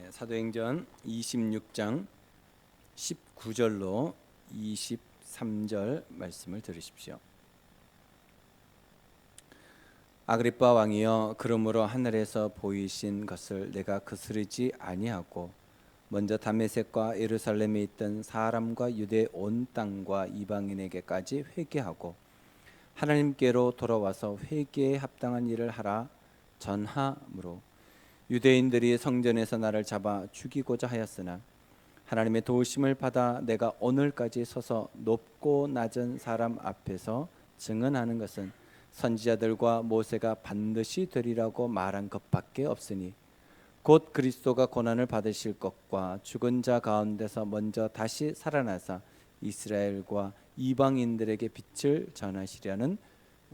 사도행전 26장 19절로 23절 말씀을 들으십시오. 아그리빠 왕이여, 그러므로 하늘에서 보이신 것을 내가 거스르지 아니하고 먼저 다메섹과 예루살렘에 있던 사람과 유대 온 땅과 이방인에게까지 회개하고 하나님께로 돌아와서 회개에 합당한 일을 하라 전하므로 유대인들이 성전에서 나를 잡아 죽이고자 하였으나 하나님의 도우심을 받아 내가 오늘까지 서서 높고 낮은 사람 앞에서 증언하는 것은 선지자들과 모세가 반드시 되리라고 말한 것밖에 없으니 곧 그리스도가 고난을 받으실 것과 죽은 자 가운데서 먼저 다시 살아나사 이스라엘과 이방인들에게 빛을 전하시려는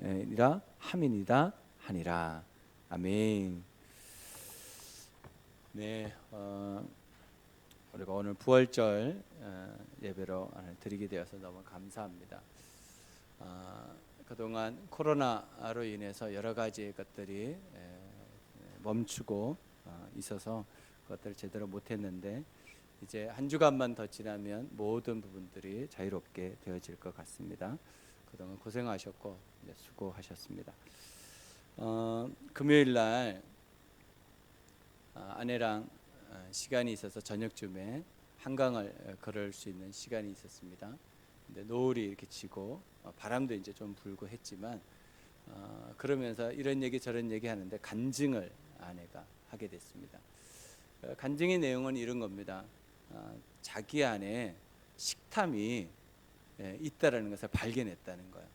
이라 함이니라 하니라. 아멘. 우리가 오늘 부활절 예배로 드리게 되어서 너무 감사합니다. 그동안 코로나로 인해서 여러 가지 것들이 멈추고 있어서 그것들을 제대로 못했는데 이제 한 주간만 더 지나면 모든 부분들이 자유롭게 되어질 것 같습니다. 그동안 고생하셨고 수고하셨습니다. 금요일 날 아내랑 시간이 있어서 저녁쯤에 한강을 걸을 수 있는 시간이 있었습니다. 근데 노을이 이렇게 지고 바람도 이제 좀 불고 했지만 그러면서 이런 얘기 저런 얘기 하는데 간증을 아내가 하게 됐습니다. 간증의 내용은 이런 겁니다. 자기 안에 식탐이 있다라는 것을 발견했다는 거예요.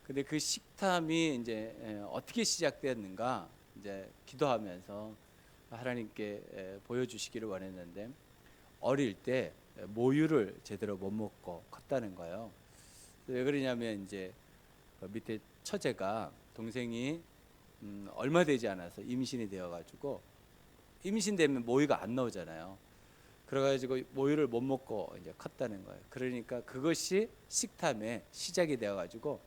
근데 그 식탐이 이제 어떻게 시작되었는가 이제 기도하면서 하나님께 보여주시기를 원했는데 어릴 때 모유를 제대로 못 먹고 컸다는 거예요. 왜 그러냐면 이제 밑에 처제가 동생이 얼마 되지 않아서 임신이 되어가지고 임신되면 모유가 안 나오잖아요. 그래가지고 모유를 못 먹고 이제 컸다는 거예요. 그러니까 그것이 식탐의 시작이 되어가지고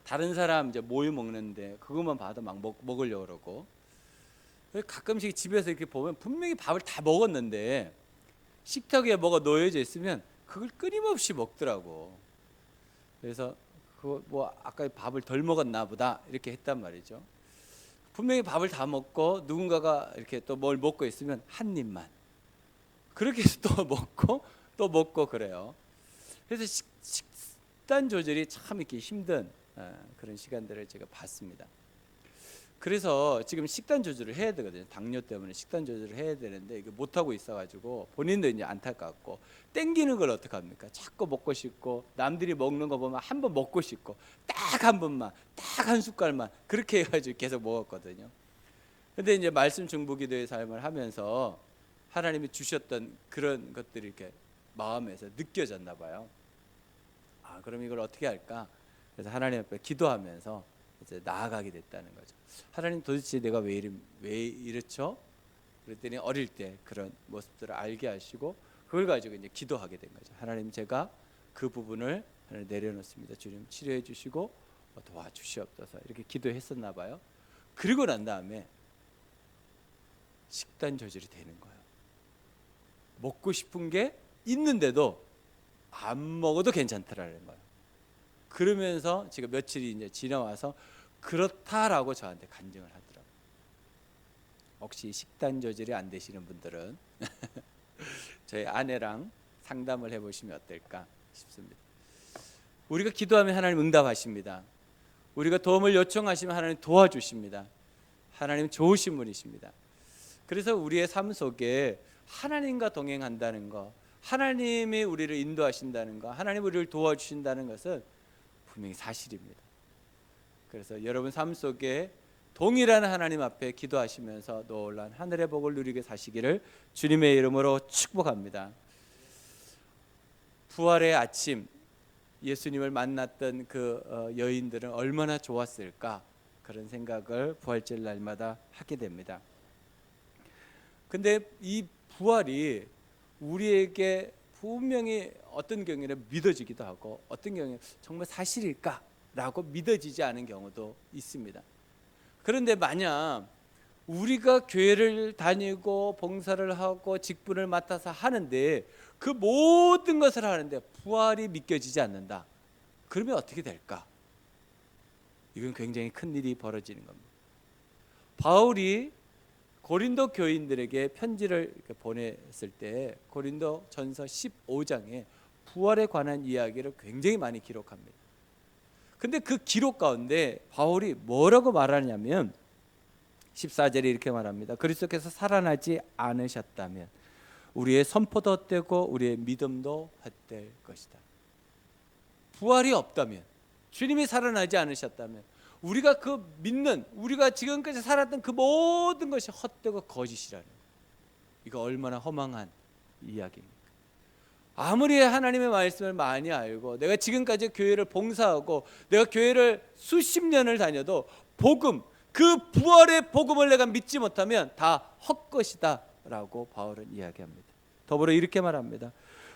다른 사람 이제 모유 먹는데 그것만 봐도 막 먹으려고 그러고 가끔씩 집에서 이렇게 보면 분명히 밥을 다 먹었는데 식탁에 뭐가 놓여져 있으면 그걸 끊임없이 먹더라고. 그래서 그 뭐 아까 밥을 덜 먹었나 보다 이렇게 했단 말이죠. 분명히 밥을 다 먹고 누군가가 이렇게 또 뭘 먹고 있으면 한 입만 그렇게 해서 또 먹고 또 먹고 그래요. 그래서 식단 조절이 참 이렇게 힘든 그런 시간들을 제가 봤습니다. 그래서 지금 식단 조절을 해야 되거든요. 당뇨 때문에 식단 조절을 해야 되는데 이게 못 하고 있어가지고 본인도 이제 안타깝고 땡기는 걸 어떻게 합니까? 자꾸 먹고 싶고 남들이 먹는 거 보면 한 번 먹고 싶고 딱 한 번만 딱 한 숟갈만 그렇게 해가지고 계속 먹었거든요. 근데 이제 말씀 중보기도의 삶을 하면서 하나님이 주셨던 그런 것들이 이렇게 마음에서 느껴졌나 봐요. 그럼 이걸 어떻게 할까? 그래서 하나님 앞에 기도하면서 이제 나아가게 됐다는 거죠. 하나님 도대체 내가 왜 이렇죠? 그랬더니 어릴 때 그런 모습들을 알게 하시고 그걸 가지고 이제 기도하게 된 거죠. 하나님 제가 그 부분을 내려놓습니다. 주님 치료해 주시고 도와주시옵소서 이렇게 기도했었나 봐요. 그리고 난 다음에 식단 조절이 되는 거예요. 먹고 싶은 게 있는데도 안 먹어도 괜찮다라는 거예요. 그러면서 지금 며칠이 이제 지나와서 그렇다라고 저한테 간증을 하더라고요. 혹시 식단 조절이 안 되시는 분들은 저희 아내랑 상담을 해보시면 어떨까 싶습니다. 우리가 기도하면 하나님 응답하십니다. 우리가 도움을 요청하시면 하나님 도와주십니다. 하나님 좋으신 분이십니다. 그래서 우리의 삶 속에 하나님과 동행한다는 것, 하나님이 우리를 인도하신다는 것, 하나님 우리를 도와주신다는 것은 분명히 사실입니다. 그래서 여러분 삶 속에 동일한 하나님 앞에 기도하시면서 놀란 하늘의 복을 누리게 사시기를 주님의 이름으로 축복합니다. 부활의 아침 예수님을 만났던 그 여인들은 얼마나 좋았을까 그런 생각을 부활절 날마다 하게 됩니다. 근데 이 부활이 우리에게 분명히 어떤 경우에는 믿어지기도 하고 어떤 경우에는 정말 사실일까라고 믿어지지 않은 경우도 있습니다. 그런데 만약 우리가 교회를 다니고 봉사를 하고 직분을 맡아서 하는데 그 모든 것을 하는데 부활이 믿겨지지 않는다. 그러면 어떻게 될까? 이건 굉장히 큰 일이 벌어지는 겁니다. 바울이 고린도 교인들에게 편지를 보냈을 때 고린도 전서 15장에 부활에 관한 이야기를 굉장히 많이 기록합니다. 근데 그 기록 가운데 바울이 뭐라고 말하냐면 14절에 이렇게 말합니다. 그리스도께서 살아나지 않으셨다면 우리의 선포도 헛되고 우리의 믿음도 헛될 것이다. 부활이 없다면, 주님이 살아나지 않으셨다면 우리가 그 믿는, 우리가 지금까지 살았던 그 모든 것이 헛되고 거짓이라는, 이거 얼마나 허망한 이야기입니까? 아무리 하나님의 말씀을 많이 알고 내가 지금까지 교회를 봉사하고 내가 교회를 수십 년을 다녀도 복음, 그 부활의 복음을 내가 믿지 못하면 다 헛것이다 라고 바울은 이야기합니다. 더불어 이렇게 말합니다.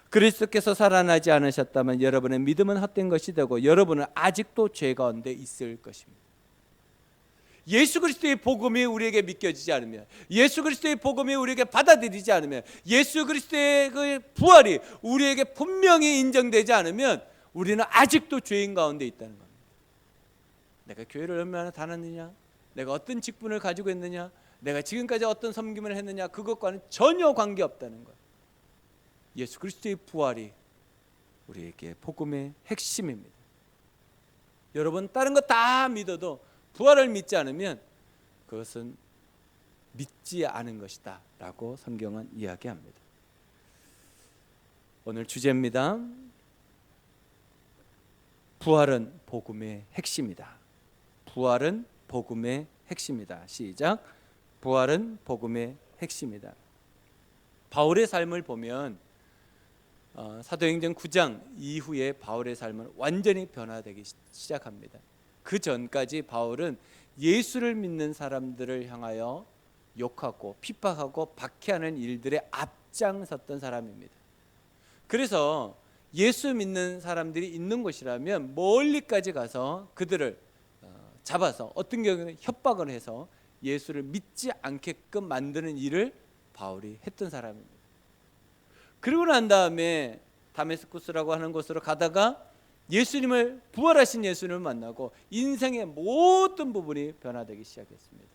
그리스도께서 살아나지 않으셨다면 여러분의 믿음은 헛된 것이 되고 여러분은 아직도 죄 가운데 있을 것입니다. 예수 그리스도의 복음이 우리에게 믿겨지지 않으면, 예수 그리스도의 복음이 우리에게 받아들이지 않으면, 예수 그리스도의 그 부활이 우리에게 분명히 인정되지 않으면 우리는 아직도 죄인 가운데 있다는 겁니다. 내가 교회를 얼마나 다녔느냐, 내가 어떤 직분을 가지고 있느냐, 내가 지금까지 어떤 섬김을 했느냐, 그것과는 전혀 관계없다는 것. 예수 그리스도의 부활이 우리에게 복음의 핵심입니다. 여러분, 다른 거 다 믿어도 부활을 믿지 않으면 그것은 믿지 않은 것이다 라고 성경은 이야기합니다. 오늘 주제입니다. 부활은 복음의 핵심이다. 부활은 복음의 핵심이다. 시작. 부활은 복음의 핵심이다. 바울의 삶을 보면 사도행전 9장 이후에 바울의 삶은 완전히 변화되기 시작합니다. 그 전까지 바울은 예수를 믿는 사람들을 향하여 욕하고 핍박하고 박해하는 일들에 앞장섰던 사람입니다. 그래서 예수 믿는 사람들이 있는 곳이라면 멀리까지 가서 그들을 잡아서 어떤 경우는 협박을 해서 예수를 믿지 않게끔 만드는 일을 바울이 했던 사람입니다. 그리고 난 다음에 다메스쿠스라고 하는 곳으로 가다가 예수님을, 부활하신 예수님을 만나고 인생의 모든 부분이 변화되기 시작했습니다.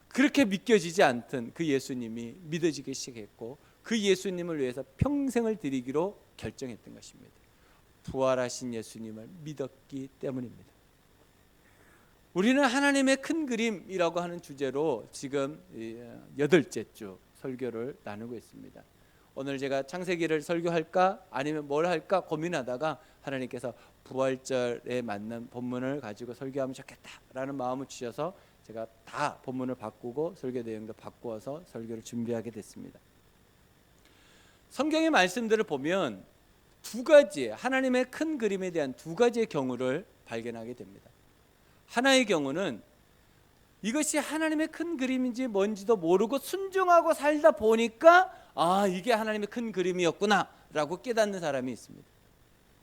그렇게 믿겨지지 않던 그 예수님이 믿어지기 시작했고 그 예수님을 위해서 평생을 드리기로 결정했던 것입니다. 부활하신 예수님을 믿었기 때문입니다. 우리는 하나님의 큰 그림이라고 하는 주제로 지금 8째 주 설교를 나누고 있습니다. 오늘 제가 창세기를 설교할까 아니면 뭘 할까 고민하다가 하나님께서 부활절에 맞는 본문을 가지고 설교하면 좋겠다라는 마음을 주셔서 제가 다 본문을 바꾸고 설교 내용도 바꾸어서 설교를 준비하게 됐습니다. 성경의 말씀들을 보면 두 가지, 하나님의 큰 그림에 대한 두 가지의 경우를 발견하게 됩니다. 하나의 경우는 이것이 하나님의 큰 그림인지 뭔지도 모르고 순종하고 살다 보니까 이게 하나님의 큰 그림이었구나 라고 깨닫는 사람이 있습니다.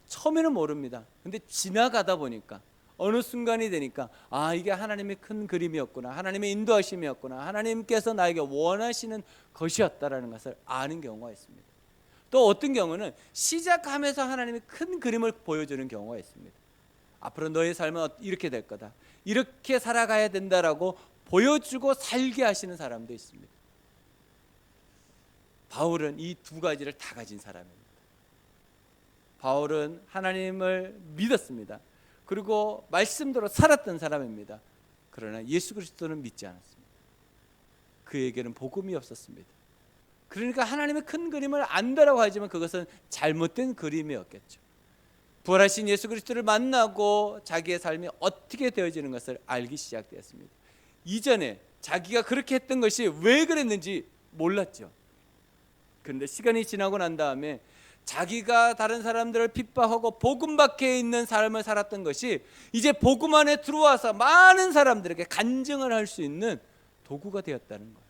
처음에는 모릅니다. 근데 지나가다 보니까 어느 순간이 되니까 이게 하나님의 큰 그림이었구나, 하나님의 인도하심이었구나, 하나님께서 나에게 원하시는 것이었다라는 것을 아는 경우가 있습니다. 또 어떤 경우는 시작하면서 하나님의 큰 그림을 보여주는 경우가 있습니다. 앞으로 너의 삶은 이렇게 될 거다, 이렇게 살아가야 된다라고 보여주고 살게 하시는 사람도 있습니다. 바울은 이 두 가지를 다 가진 사람입니다. 바울은 하나님을 믿었습니다. 그리고 말씀대로 살았던 사람입니다. 그러나 예수 그리스도는 믿지 않았습니다. 그에게는 복음이 없었습니다. 그러니까 하나님의 큰 그림을 안다라고 하지만 그것은 잘못된 그림이었겠죠. 부활하신 예수 그리스도를 만나고 자기의 삶이 어떻게 되어지는 것을 알기 시작되었습니다. 이전에 자기가 그렇게 했던 것이 왜 그랬는지 몰랐죠. 그런데 시간이 지나고 난 다음에 자기가 다른 사람들을 핍박하고 복음 밖에 있는 삶을 살았던 것이 이제 복음 안에 들어와서 많은 사람들에게 간증을 할 수 있는 도구가 되었다는 거예요.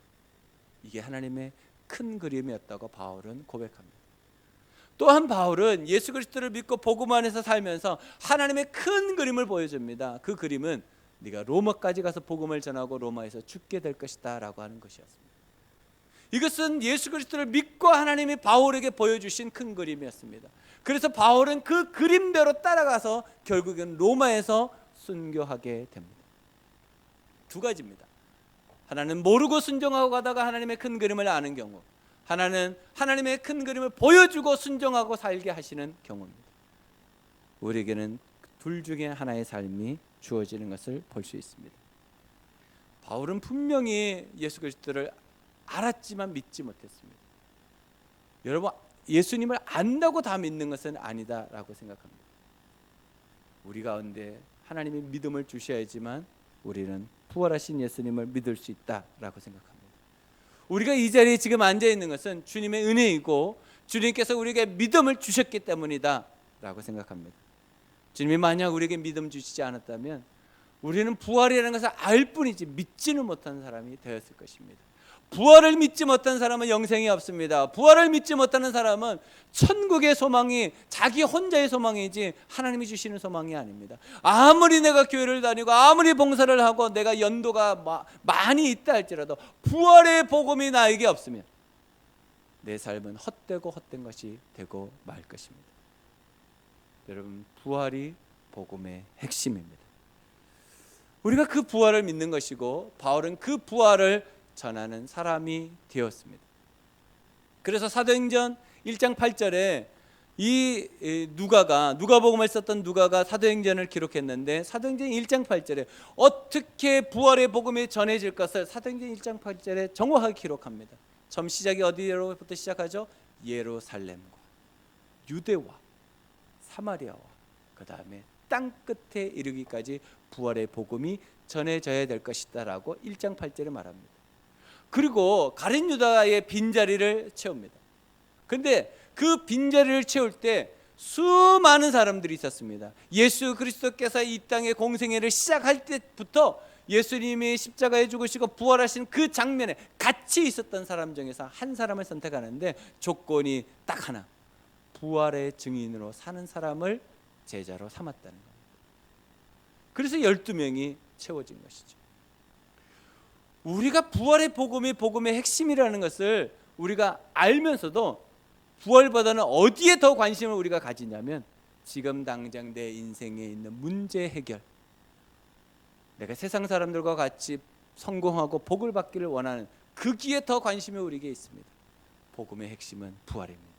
이게 하나님의 큰 그림이었다고 바울은 고백합니다. 또한 바울은 예수 그리스도를 믿고 복음 안에서 살면서 하나님의 큰 그림을 보여줍니다. 그 그림은 네가 로마까지 가서 복음을 전하고 로마에서 죽게 될 것이다 라고 하는 것이었습니다. 이것은 예수 그리스도를 믿고 하나님이 바울에게 보여주신 큰 그림이었습니다. 그래서 바울은 그 그림대로 따라가서 결국은 로마에서 순교하게 됩니다. 두 가지입니다. 하나는 모르고 순종하고 가다가 하나님의 큰 그림을 아는 경우, 하나는 하나님의 큰 그림을 보여주고 순종하고 살게 하시는 경우입니다. 우리에게는 둘 중에 하나의 삶이 주어지는 것을 볼 수 있습니다. 바울은 분명히 예수 그리스도를 알았지만 믿지 못했습니다. 여러분, 예수님을 안다고 다 믿는 것은 아니다라고 생각합니다. 우리 가운데 하나님이 믿음을 주셔야지만 우리는 부활하신 예수님을 믿을 수 있다라고 생각합니다. 우리가 이 자리에 지금 앉아 있는 것은 주님의 은혜이고 주님께서 우리에게 믿음을 주셨기 때문이다 라고 생각합니다. 주님이 만약 우리에게 믿음 주시지 않았다면 우리는 부활이라는 것을 알 뿐이지 믿지는 못한 사람이 되었을 것입니다. 부활을 믿지 못한 사람은 영생이 없습니다. 부활을 믿지 못하는 사람은 천국의 소망이 자기 혼자의 소망이지 하나님이 주시는 소망이 아닙니다. 아무리 내가 교회를 다니고 아무리 봉사를 하고 내가 연도가 많이 있다 할지라도 부활의 복음이 나에게 없으면 내 삶은 헛되고 헛된 것이 되고 말 것입니다. 여러분, 부활이 복음의 핵심입니다. 우리가 그 부활을 믿는 것이고 바울은 그 부활을 전하는 사람이 되었습니다. 그래서 사도행전 1장 8절에 이 누가복음을 썼던 누가가 사도행전을 기록했는데 사도행전 1장 8절에 어떻게 부활의 복음이 전해질 것을 사도행전 1장 8절에 정확하게 기록합니다. 처음 시작이 어디로부터 시작하죠? 예루살렘과 유대와 사마리아와 그 다음에 땅 끝에 이르기까지 부활의 복음이 전해져야 될 것이다 라고 1장 8절에 말합니다. 그리고 가룟 유다의 빈자리를 채웁니다. 그런데 그 빈자리를 채울 때 수많은 사람들이 있었습니다. 예수 그리스도께서 이 땅의 공생애를 시작할 때부터 예수님이 십자가에 죽으시고 부활하신 그 장면에 같이 있었던 사람 중에서 한 사람을 선택하는데 조건이 딱 하나, 부활의 증인으로 사는 사람을 제자로 삼았다는 겁니다. 그래서 12명이 채워진 것이죠. 우리가 부활의 복음이 복음의 핵심이라는 것을 우리가 알면서도 부활보다는 어디에 더 관심을 우리가 가지냐면 지금 당장 내 인생에 있는 문제 해결, 내가 세상 사람들과 같이 성공하고 복을 받기를 원하는 거기에 더 관심이 우리에게 있습니다. 복음의 핵심은 부활입니다.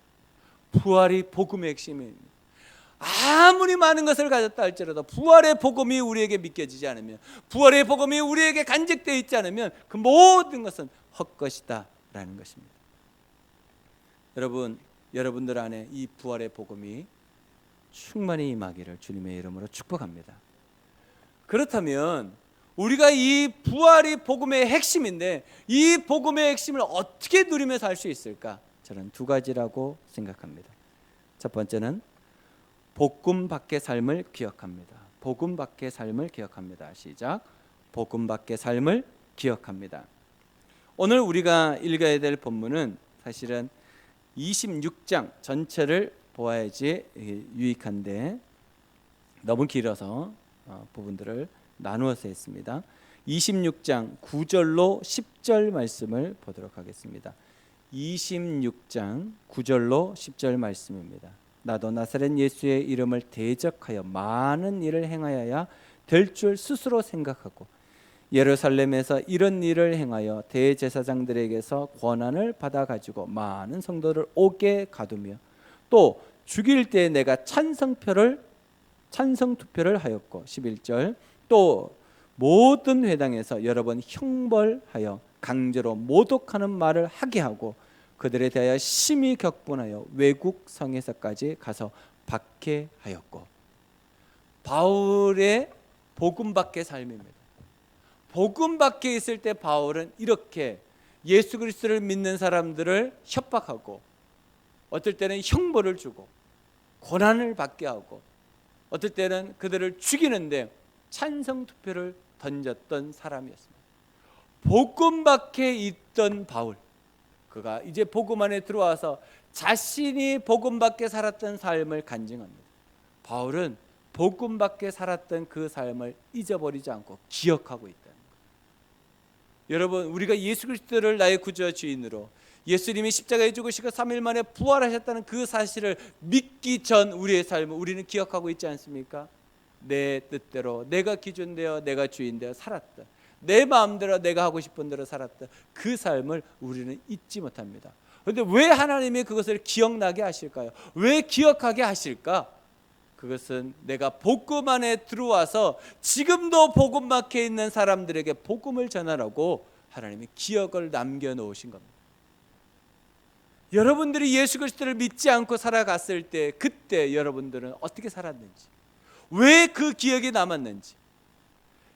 부활이 복음의 핵심입니다. 아무리 많은 것을 가졌다 할지라도 부활의 복음이 우리에게 믿겨지지 않으면, 부활의 복음이 우리에게 간직되어 있지 않으면 그 모든 것은 헛것이다 라는 것입니다. 여러분들 안에 이 부활의 복음이 충만히 임하기를 주님의 이름으로 축복합니다. 그렇다면 우리가 이 부활이 복음의 핵심인데 이 복음의 핵심을 어떻게 누리며 살 수 있을까? 저는 두 가지라고 생각합니다. 첫 번째는 복음 밖의 삶을 기억합니다. 복음 밖의 삶을 기억합니다. 시작. 복음 밖의 삶을 기억합니다. 오늘 우리가 읽어야 될 본문은 사실은 26장 전체를 보아야지 유익한데 너무 길어서 부분들을 나누어서 했습니다. 26장 9절로 10절 말씀을 보도록 하겠습니다. 26장 9절로 10절 말씀입니다. 나도 나사렛 예수의 이름을 대적하여 많은 일을 행하여야 될 줄 스스로 생각하고 예루살렘에서 이런 일을 행하여 대제사장들에게서 권한을 받아가지고 많은 성도를 옥에 가두며 또 죽일 때 내가 찬성투표를 하였고 11절 또 모든 회당에서 여러 번 형벌하여 강제로 모독하는 말을 하게 하고 그들에 대하여 심히 격분하여 외국 성에서까지 가서 박해하였고. 바울의 복음 밖의 삶입니다. 복음 밖에 있을 때 바울은 이렇게 예수 그리스도를 믿는 사람들을 협박하고 어떨 때는 형벌을 주고 고난을 받게 하고 어떨 때는 그들을 죽이는데 찬성 투표를 던졌던 사람이었습니다. 복음 밖에 있던 바울, 그가 이제 복음 안에 들어와서 자신이 복음 밖에 살았던 삶을 간증합니다. 바울은 복음밖에 살았던 그 삶을 잊어버리지 않고 기억하고 있다는 거예요. 여러분, 우리가 예수 그리스도를 나의 구주와 주인으로, 예수님이 십자가에 죽으시고 3일 만에 부활하셨다는 그 사실을 믿기 전 우리의 삶을 우리는 기억하고 있지 않습니까? 내 뜻대로, 내가 기준되어, 내가 주인되어 살았다, 내 마음대로 내가 하고 싶은 대로 살았다, 그 삶을 우리는 잊지 못합니다. 그런데 왜 하나님이 그것을 기억나게 하실까요? 왜 기억하게 하실까? 그것은 내가 복음 안에 들어와서 지금도 복음 밖에 있는 사람들에게 복음을 전하라고 하나님이 기억을 남겨놓으신 겁니다. 여러분들이 예수 그리스도를 믿지 않고 살아갔을 때, 그때 여러분들은 어떻게 살았는지, 왜 그 기억이 남았는지,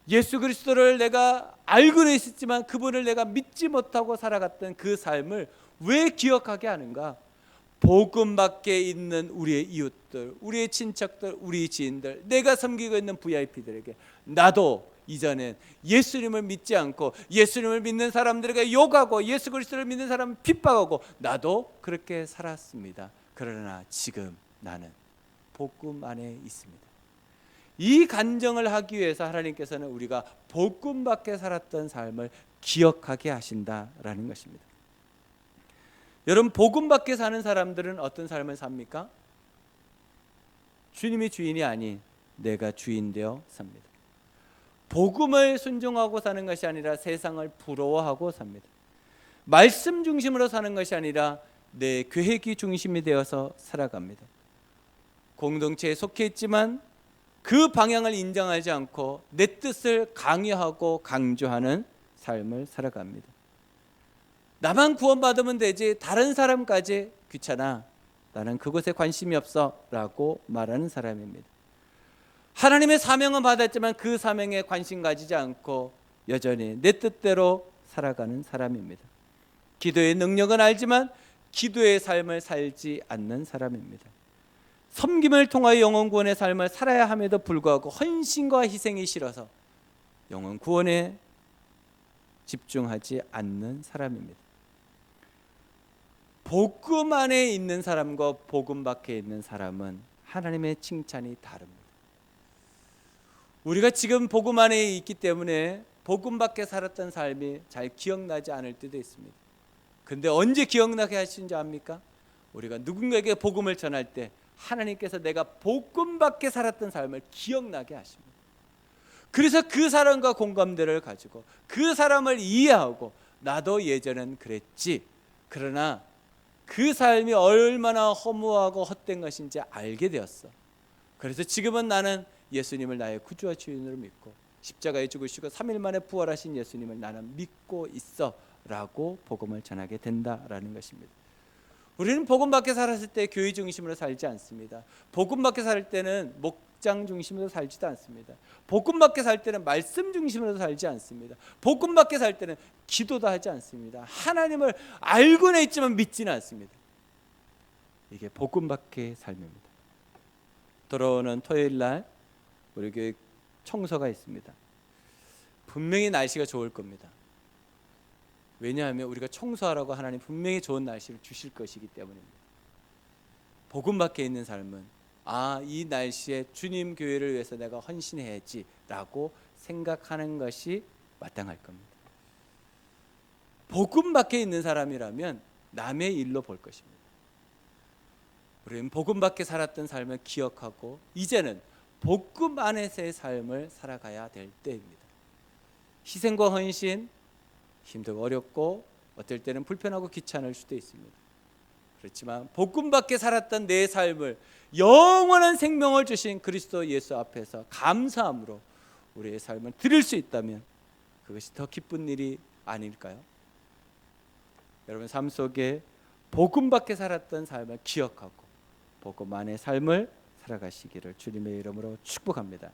예수 그리스도를 내가 알고는 있었지만 그분을 내가 믿지 못하고 살아갔던 그 삶을 왜 기억하게 하는가? 복음 밖에 있는 우리의 이웃들, 우리의 친척들, 우리 지인들, 내가 섬기고 있는 VIP들에게 나도 이전엔 예수님을 믿지 않고 예수님을 믿는 사람들에게 욕하고 예수 그리스도를 믿는 사람을 핍박하고 나도 그렇게 살았습니다. 그러나 지금 나는 복음 안에 있습니다. 이 간증을 하기 위해서 하나님께서는 우리가 복음 밖에 살았던 삶을 기억하게 하신다라는 것입니다. 여러분, 복음 밖에 사는 사람들은 어떤 삶을 삽니까? 주님이 주인이 아닌 내가 주인 되어 삽니다. 복음을 순종하고 사는 것이 아니라 세상을 부러워하고 삽니다. 말씀 중심으로 사는 것이 아니라 내 계획이 중심이 되어서 살아갑니다. 공동체에 속해 있지만 그 방향을 인정하지 않고 내 뜻을 강요하고 강조하는 삶을 살아갑니다. 나만 구원받으면 되지 다른 사람까지 귀찮아, 나는 그것에 관심이 없어 라고 말하는 사람입니다. 하나님의 사명은 받았지만 그 사명에 관심 가지지 않고 여전히 내 뜻대로 살아가는 사람입니다. 기도의 능력은 알지만 기도의 삶을 살지 않는 사람입니다. 섬김을 통하여 영혼 구원의 삶을 살아야 함에도 불구하고 헌신과 희생이 싫어서 영혼 구원에 집중하지 않는 사람입니다. 복음 안에 있는 사람과 복음 밖에 있는 사람은 하나님의 칭찬이 다릅니다. 우리가 지금 복음 안에 있기 때문에 복음 밖에 살았던 삶이 잘 기억나지 않을 때도 있습니다. 근데 언제 기억나게 하시는지 압니까? 우리가 누군가에게 복음을 전할 때 하나님께서 내가 복음 밖에 살았던 삶을 기억나게 하십니다. 그래서 그 사람과 공감대를 가지고 그 사람을 이해하고 나도 예전엔 그랬지, 그러나 그 삶이 얼마나 허무하고 헛된 것인지 알게 되었어. 그래서 지금은 나는 예수님을 나의 구주와 주인으로 믿고 십자가에 죽으시고 3일 만에 부활하신 예수님을 나는 믿고 있어 라고 복음을 전하게 된다라는 것입니다. 우리는 복음 밖에 살았을 때 교회 중심으로 살지 않습니다. 복음 밖에 살 때는 목장 중심으로 살지도 않습니다. 복음 밖에 살 때는 말씀 중심으로 살지 않습니다. 복음 밖에 살 때는 기도도 하지 않습니다. 하나님을 알고는 있지만 믿지는 않습니다. 이게 복음 밖의 삶입니다. 돌아오는 토요일 날 우리 교회 청소가 있습니다. 분명히 날씨가 좋을 겁니다. 왜냐하면 우리가 청소하라고 하나님 분명히 좋은 날씨를 주실 것이기 때문입니다. 복음 밖에 있는 삶은 이 날씨에 주님 교회를 위해서 내가 헌신해야지 라고 생각하는 것이 마땅할 겁니다. 복음 밖에 있는 사람이라면 남의 일로 볼 것입니다. 우리는 복음 밖에 살았던 삶을 기억하고 이제는 복음 안에서의 삶을 살아가야 될 때입니다. 희생과 헌신, 힘들고 어렵고 어떨 때는 불편하고 귀찮을 수도 있습니다. 그렇지만 복음 밖에 살았던 내 삶을 영원한 생명을 주신 그리스도 예수 앞에서 감사함으로 우리의 삶을 드릴 수 있다면 그것이 더 기쁜 일이 아닐까요? 여러분 삶 속에 복음 밖에 살았던 삶을 기억하고 복음 안의 삶을 살아가시기를 주님의 이름으로 축복합니다.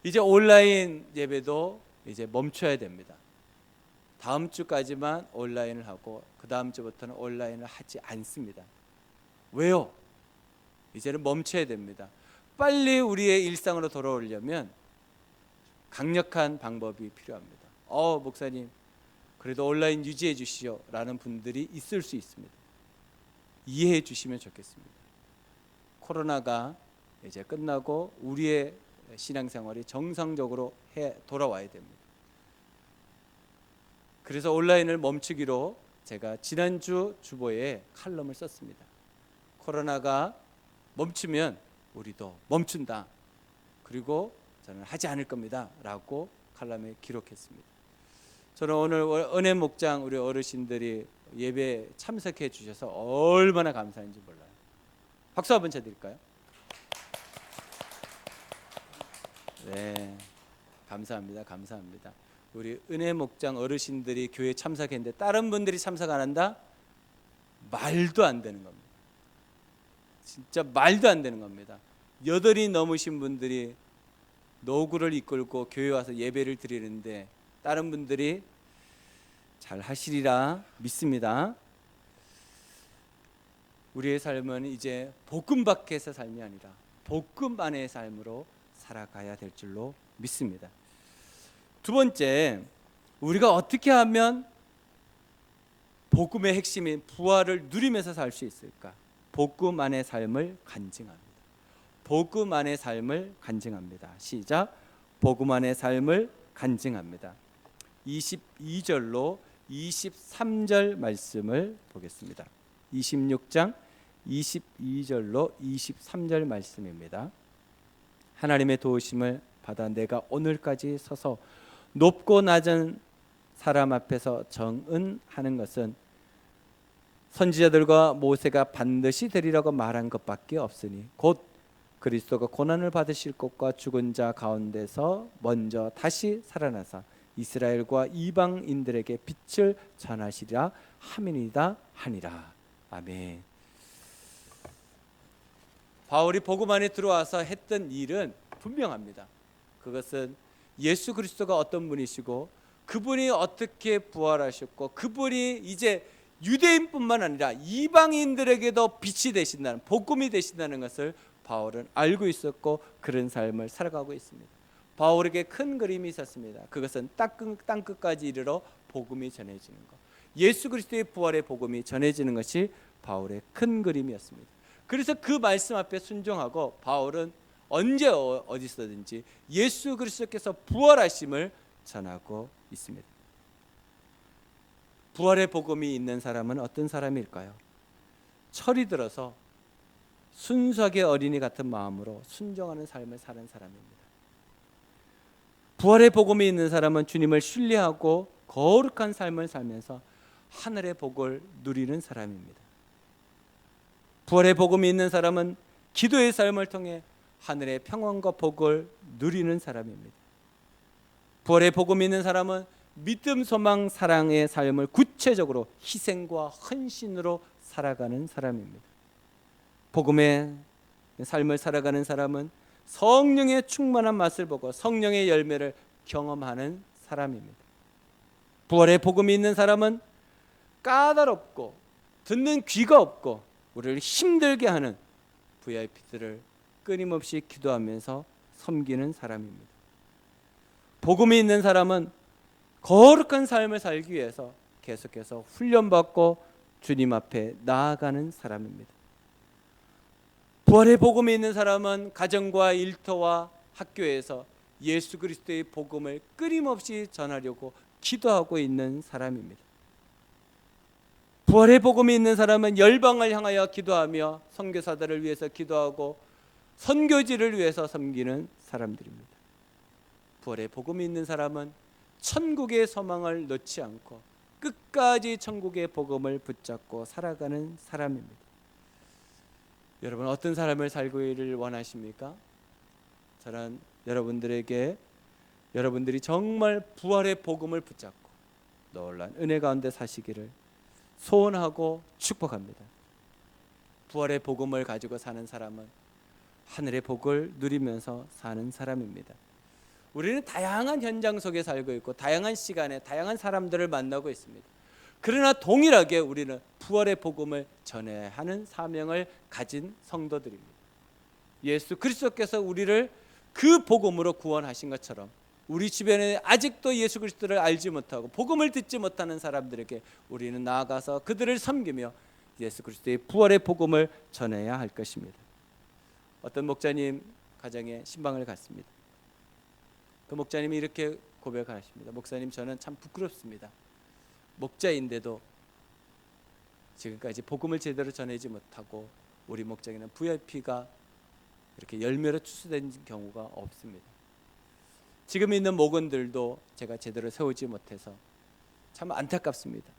이제 온라인 예배도 이제 멈춰야 됩니다. 다음 주까지만 온라인을 하고 그 다음 주부터는 온라인을 하지 않습니다. 왜요? 이제는 멈춰야 됩니다. 빨리 우리의 일상으로 돌아오려면 강력한 방법이 필요합니다. 목사님 그래도 온라인 유지해 주시오 라는 분들이 있을 수 있습니다. 이해해 주시면 좋겠습니다. 코로나가 이제 끝나고 우리의 신앙생활이 정상적으로 돌아와야 됩니다. 그래서 온라인을 멈추기로 제가 지난주 주보에 칼럼을 썼습니다. 코로나가 멈추면 우리도 멈춘다. 그리고 저는 하지 않을 겁니다 라고 칼럼에 기록했습니다. 저는 오늘 은혜 목장 우리 어르신들이 예배 참석해 주셔서 얼마나 감사한지 몰라요. 박수 한번 쳐드릴까요? 네, 감사합니다. 감사합니다. 우리 은혜 목장 어르신들이 교회 참석했는데 다른 분들이 참석 안 한다? 말도 안 되는 겁니다. 진짜 말도 안 되는 겁니다. 8이 넘으신 분들이 노구를 이끌고 교회 와서 예배를 드리는데 다른 분들이 잘 하시리라 믿습니다. 우리의 삶은 이제 복음 밖에서 삶이 아니라 복음 안의 삶으로 살아가야 될 줄로 믿습니다. 두 번째, 우리가 어떻게 하면 복음의 핵심인 부활을 누리면서 살 수 있을까? 복음 안의 삶을 간증합니다. 복음 안의 삶을 간증합니다. 시작. 복음 안의 삶을 간증합니다. 22절로 23절 말씀을 보겠습니다. 26장 22절로 23절 말씀입니다. 하나님의 도우심을 받아 내가 오늘까지 서서 높고 낮은 사람 앞에서 정언하는 것은 선지자들과 모세가 반드시 되리라고 말한 것밖에 없으니 곧 그리스도가 고난을 받으실 것과 죽은 자 가운데서 먼저 다시 살아나사 이스라엘과 이방인들에게 빛을 전하시리라 함이니이다 하니라. 아멘. 바울이 복음 안에 들어와서 했던 일은 분명합니다. 그것은 예수 그리스도가 어떤 분이시고 그분이 어떻게 부활하셨고 그분이 이제 유대인뿐만 아니라 이방인들에게도 빛이 되신다는, 복음이 되신다는 것을 바울은 알고 있었고 그런 삶을 살아가고 있습니다. 바울에게 큰 그림이 있었습니다. 그것은 땅끝까지 이르러 복음이 전해지는 것, 예수 그리스도의 부활의 복음이 전해지는 것이 바울의 큰 그림이었습니다. 그래서 그 말씀 앞에 순종하고 바울은 언제 어디서든지 예수 그리스도께서 부활하심을 전하고 있습니다. 부활의 복음이 있는 사람은 어떤 사람일까요? 철이 들어서 순수하게 어린이 같은 마음으로 순종하는 삶을 사는 사람입니다. 부활의 복음이 있는 사람은 주님을 신뢰하고 거룩한 삶을 살면서 하늘의 복을 누리는 사람입니다. 부활의 복음이 있는 사람은 기도의 삶을 통해 하늘의 평안과 복을 누리는 사람입니다. 부활의 복음이 있는 사람은 믿음, 소망, 사랑의 삶을 구체적으로 희생과 헌신으로 살아가는 사람입니다. 복음의 삶을 살아가는 사람은 성령의 충만한 맛을 보고 성령의 열매를 경험하는 사람입니다. 부활의 복음이 있는 사람은 까다롭고 듣는 귀가 없고 우리를 힘들게 하는 VIP들을 끊임없이 기도하면서 섬기는 사람입니다. 복음이 있는 사람은 거룩한 삶을 살기 위해서 계속해서 훈련받고 주님 앞에 나아가는 사람입니다. 부활의 복음이 있는 사람은 가정과 일터와 학교에서 예수 그리스도의 복음을 끊임없이 전하려고 기도하고 있는 사람입니다. 부활의 복음이 있는 사람은 열방을 향하여 기도하며 선교사들을 위해서 기도하고 선교지를 위해서 섬기는 사람들입니다. 부활의 복음이 있는 사람은 천국의 소망을 놓지 않고 끝까지 천국의 복음을 붙잡고 살아가는 사람입니다. 여러분 어떤 삶을 살기를 원하십니까? 저는 여러분들에게 여러분들이 정말 부활의 복음을 붙잡고 놀라운 은혜 가운데 사시기를 소원하고 축복합니다. 부활의 복음을 가지고 사는 사람은 하늘의 복을 누리면서 사는 사람입니다. 우리는 다양한 현장 속에 살고 있고 다양한 시간에 다양한 사람들을 만나고 있습니다. 그러나 동일하게 우리는 부활의 복음을 전해야 하는 사명을 가진 성도들입니다. 예수 그리스도께서 우리를 그 복음으로 구원하신 것처럼 우리 주변에 아직도 예수 그리스도를 알지 못하고 복음을 듣지 못하는 사람들에게 우리는 나아가서 그들을 섬기며 예수 그리스도의 부활의 복음을 전해야 할 것입니다. 어떤 목자님 가정에 신방을 갔습니다. 그 목자님이 이렇게 고백하십니다. 목사님, 저는 참 부끄럽습니다. 목자인데도 지금까지 복음을 제대로 전하지 못하고 우리 목장에는 VIP가 이렇게 열매로 추수된 경우가 없습니다. 지금 있는 목원들도 제가 제대로 세우지 못해서 참 안타깝습니다.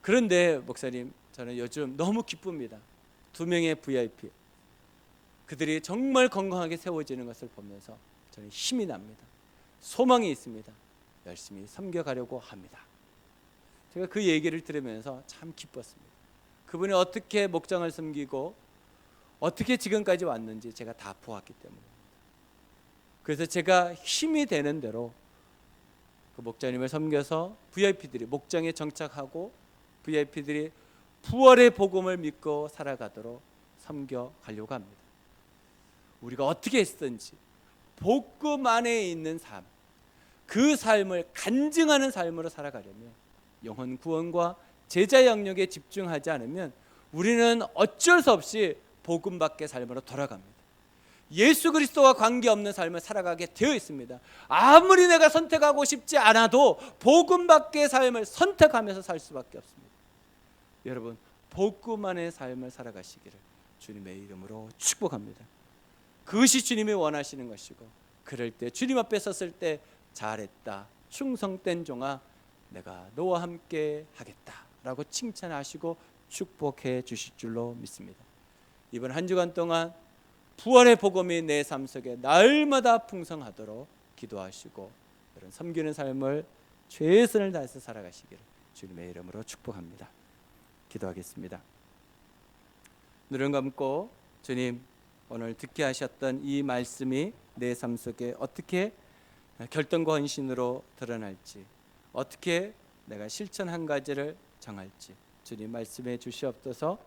그런데 목사님, 저는 요즘 너무 기쁩니다. 2명의 VIP, 그들이 정말 건강하게 세워지는 것을 보면서 저는 힘이 납니다. 소망이 있습니다. 열심히 섬겨가려고 합니다. 제가 그 얘기를 들으면서 참 기뻤습니다. 그분이 어떻게 목장을 섬기고 어떻게 지금까지 왔는지 제가 다 보았기 때문입니다. 그래서 제가 힘이 되는 대로 그 목자님을 섬겨서 VIP들이 목장에 정착하고 VIP들이 부활의 복음을 믿고 살아가도록 섬겨가려고 합니다. 우리가 어떻게 했든지 복음 안에 있는 삶, 그 삶을 간증하는 삶으로 살아가려면 영혼 구원과 제자 양육에 집중하지 않으면 우리는 어쩔 수 없이 복음 밖의 삶으로 돌아갑니다. 예수 그리스도와 관계없는 삶을 살아가게 되어 있습니다. 아무리 내가 선택하고 싶지 않아도 복음 밖의 삶을 선택하면서 살 수밖에 없습니다. 여러분, 복음 안의 삶을 살아가시기를 주님의 이름으로 축복합니다. 그것이 주님이 원하시는 것이고, 그럴 때 주님 앞에 섰을 때 잘했다, 충성된 종아, 내가 너와 함께 하겠다 라고 칭찬하시고 축복해 주실 줄로 믿습니다. 이번 한 주간 동안 부활의 복음이 내 삶 속에 날마다 풍성하도록 기도하시고 이런 섬기는 삶을 최선을 다해서 살아가시기를 주님의 이름으로 축복합니다. 기도하겠습니다. 눈을 감고 주님, 오늘 듣게 하셨던 이 말씀이 내 삶 속에 어떻게 결단과 헌신으로 드러날지, 어떻게 내가 실천 한 가지를 정할지 주님 말씀해 주시옵소서.